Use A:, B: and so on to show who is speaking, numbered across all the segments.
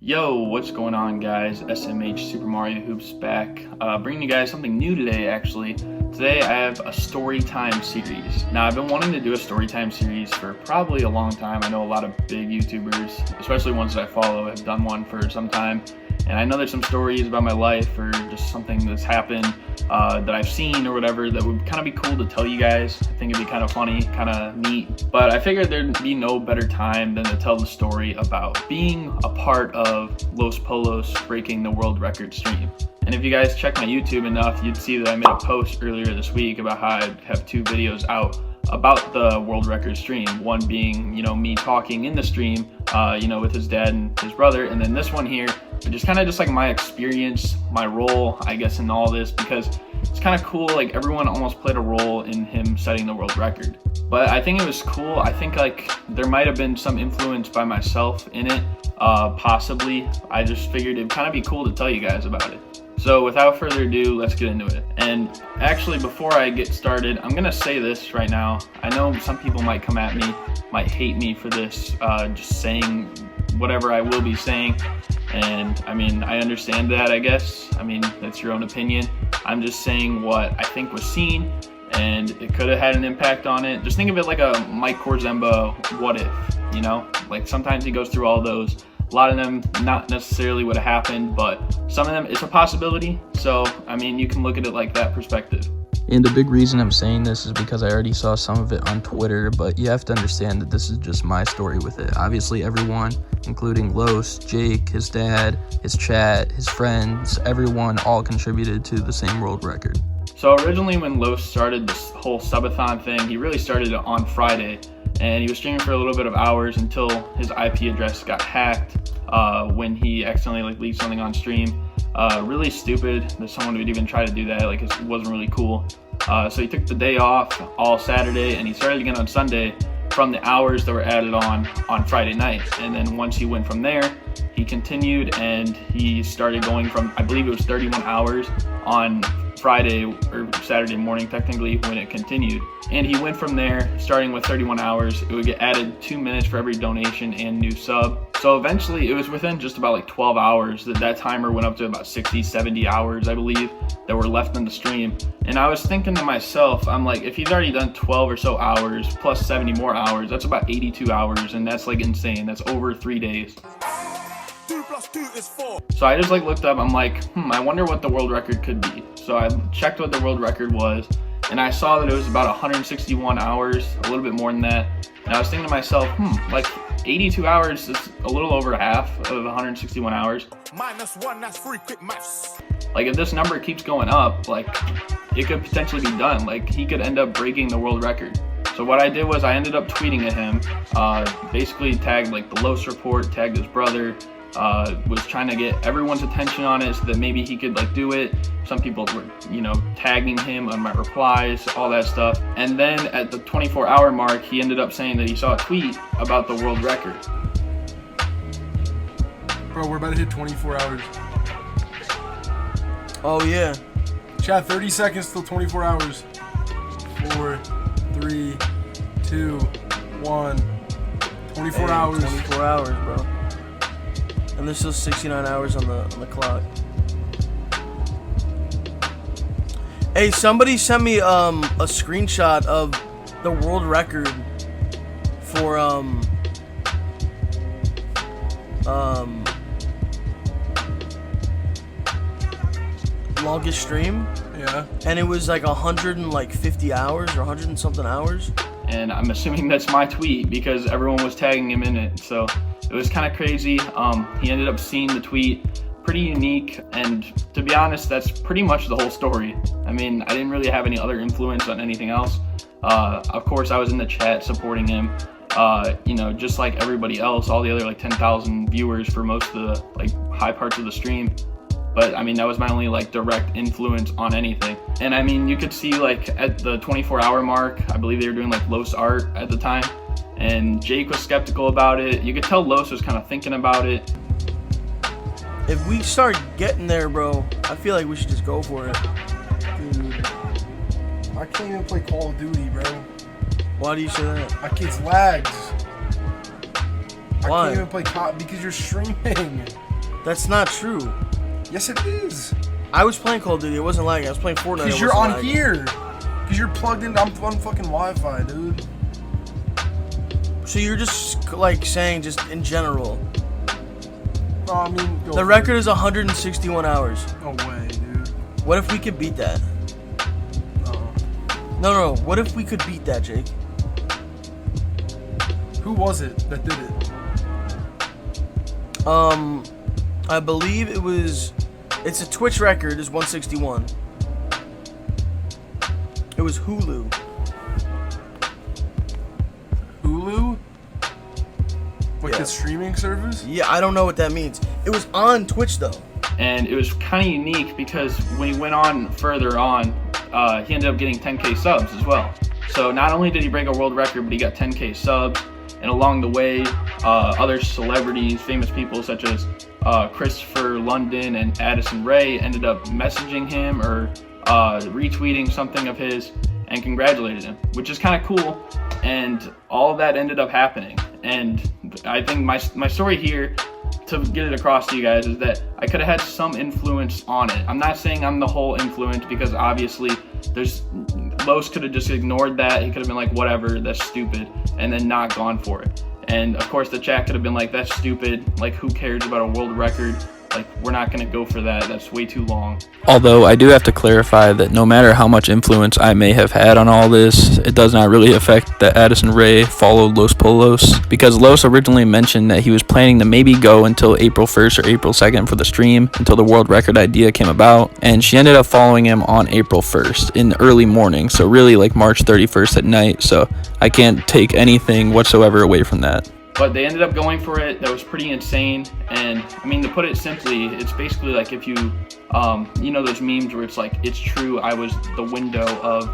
A: Yo, what's going on, guys? SMH Super Mario Hoops back, bringing you guys something new today. Actually, today I have a Storytime series. Now, I've been wanting to do a Storytime series for probably a long time. I know a lot of big YouTubers, especially ones that I follow, have done one for some time. And I know there's some stories about my life or just something that's happened that I've seen or whatever that would kind of be cool to tell you guys. I think it'd be kind of funny, kind of neat. But I figured there'd be no better time than to tell the story about being a part of Los Polos breaking the world record stream. And if you guys check my YouTube enough, you'd see that I made a post earlier this week about how I have two videos out about the world record stream. One being, me talking in the stream, with his dad and his brother, and then this one here, which is kind of just like my experience, my role, I guess, in all this, because it's kind of cool. Like, everyone almost played a role in him setting the world record. But I think it was cool. I think like there might have been some influence by myself in it, possibly. I just figured it'd kind of be cool to tell you guys about it. So without further ado, let's get into it. And actually, before I get started, I'm gonna say this right now. I know some people might come at me, might hate me for this, just saying whatever I will be saying. And I mean, I understand that, I guess. I mean, that's your own opinion. I'm just saying what I think was seen, and it could have had an impact on it. Just think of it like a Mike Korzemba what if, Like, sometimes he goes through all those. A lot of them not necessarily would have happened, but some of them it's a possibility. So, I mean, you can look at it like that perspective.
B: And the big reason I'm saying this is because I already saw some of it on Twitter, but you have to understand that this is just my story with it. Obviously, everyone, including Los, Jake, his dad, his chat, his friends, everyone all contributed to the same world record.
A: So originally when Los started this whole subathon thing, he really started it on Friday, and he was streaming for a little bit of hours until his IP address got hacked when he accidentally leaked something on stream. Really stupid that someone would even try to do that. Like, it wasn't really cool. So he took the day off all Saturday, and he started again on Sunday from the hours that were added on Friday night. And then once he went from there, he continued, and he started going from, I believe it was 31 hours on Friday or Saturday morning technically when it continued. And he went from there, starting with 31 hours. It would get added 2 minutes for every donation and new sub. So eventually it was within just about like 12 hours that timer went up to about 60, 70 hours, I believe, that were left in the stream. And I was thinking to myself, I'm like, if he's already done 12 or so hours plus 70 more hours, that's about 82 hours. And that's like insane. That's over 3 days.
C: 2 + 2 is 4.
A: So I just like looked up, I'm like, I wonder what the world record could be. So I checked what the world record was, and I saw that it was about 161 hours, a little bit more than that. And I was thinking to myself, like 82 hours is a little over half of 161 hours.
C: -1, that's free, quick maths.
A: Like, if this number keeps going up, like, it could potentially be done. Like, he could end up breaking the world record. So what I did was I ended up tweeting at him, basically tagged like the Los report, tagged his brother, was trying to get everyone's attention on it so that maybe he could like do it. Some people were, tagging him on my replies, all that stuff. And then at the 24-hour mark, he ended up saying that he saw a tweet about the world record.
D: Bro, we're about to hit 24 hours.
E: Oh, yeah.
D: Chat, 30 seconds till 24 hours. 4, 3, 2, 1. 24 hours.
E: 24 hours, bro. And there's still 69 hours on the clock. Hey, somebody sent me a screenshot of the world record for longest stream.
D: Yeah.
E: And it was like 150 hours or 100 and something hours.
A: And I'm assuming that's my tweet because everyone was tagging him in it. So it was kind of crazy. He ended up seeing the tweet, pretty unique. And to be honest, that's pretty much the whole story. I mean, I didn't really have any other influence on anything else. Of course, I was in the chat supporting him. Just like everybody else, all the other like 10,000 viewers for most of the like high parts of the stream. But I mean, that was my only like direct influence on anything. And I mean, you could see like at the 24-hour mark, I believe they were doing like Los art at the time, and Jake was skeptical about it. You could tell Los was kind of thinking about it.
E: If we start getting there, bro, I feel like we should just go for it.
D: Dude, I can't even play Call of Duty, bro.
E: Why do you say that?
D: My kid's lags. I
E: Why?
D: can't even play COD because you're streaming.
E: That's not true.
D: Yes, it is.
E: I was playing Call of Duty. It wasn't lagging. I was playing Fortnite.
D: Because
E: It
D: you're
E: wasn't
D: on
E: lagging.
D: here. Because you're plugged in. I'm on fucking Wi-Fi, dude.
E: So you're just like saying just in general.
D: No, I mean, go
E: The
D: for
E: record is 161 hours.
D: it. No way, dude.
E: What if we could beat that?
D: No.
E: No. What if we could beat that, Jake?
D: Who was it that did it?
E: I believe it was. It's a Twitch record. Is 161. It was Hulu.
D: Hulu? Like
E: Yeah.
D: the streaming service?
E: Yeah, I don't know what that means. It was on Twitch though.
A: And it was kind of unique because when he went on further on, he ended up getting 10K subs as well. So not only did he break a world record, but he got 10K subs. And along the way, other celebrities, famous people such as Christopher London and Addison Rae ended up messaging him or retweeting something of his and congratulated him, which is kind of cool. And all of that ended up happening. And I think my story here, to get it across to you guys, is that I could have had some influence on it. I'm not saying I'm the whole influence, because obviously Los could have just ignored that. He could have been like, whatever, that's stupid, and then not gone for it. And of course the chat could have been like, that's stupid, like who cares about a world record, like we're not gonna go for that, that's way too long.
B: Although I do have to clarify that no matter how much influence I may have had on all this, it does not really affect that Addison Rae followed Los Polos, because Los originally mentioned that he was planning to maybe go until April 1st or April 2nd for the stream until the world record idea came about, and she ended up following him on April 1st in the early morning, so really like March 31st at night, so I can't take anything whatsoever away from that.
A: But they ended up going for it. That was pretty insane. And I mean, to put it simply, it's basically like if you, you know those memes where it's like, it's true, I was the window of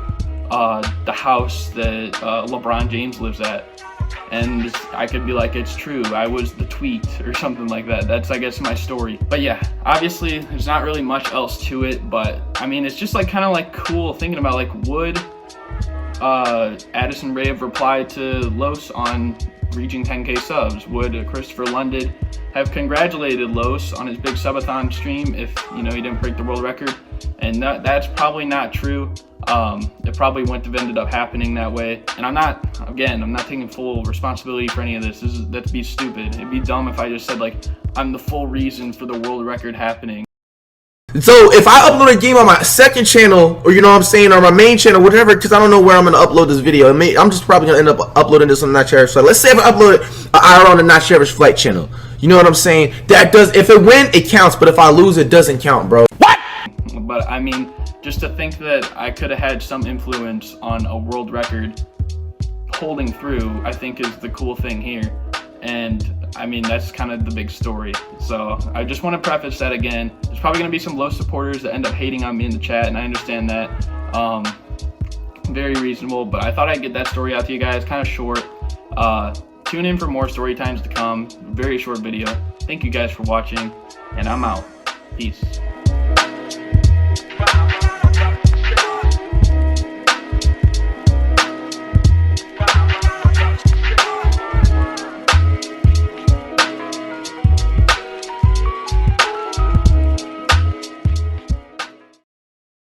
A: the house that LeBron James lives at. And I could be like, it's true, I was the tweet or something like that. That's, I guess, my story. But yeah, obviously there's not really much else to it. But I mean, it's just like kind of like cool thinking about like, would Addison Rae have replied to Los on reaching 10K subs? Would Christopher London have congratulated Los on his big subathon stream if, you know, he didn't break the world record? And that's probably not true. It probably wouldn't have ended up happening that way. And I'm not taking full responsibility for any of this. That'd be stupid. It'd be dumb if I just said like, I'm the full reason for the world record happening.
F: So if I upload a game on my second channel, or you know what I'm saying, or my main channel, whatever, because I don't know where I'm going to upload this video. I'm just probably going to end up uploading this on the Not Cherished Flight. Let's say if I upload an IRL on the Not Cherished Flight channel. You know what I'm saying? That does, if it win, it counts, but if I lose, it doesn't count, bro. What?
A: But I mean, just to think that I could have had some influence on a world record holding through, I think is the cool thing here. And I mean, that's kind of the big story. So I just want to preface that again. There's probably going to be some Los supporters that end up hating on me in the chat, and I understand that. Very reasonable, but I thought I'd get that story out to you guys, kind of short. Tune in for more story times to come. Very short video. Thank you guys for watching, and I'm out. Peace.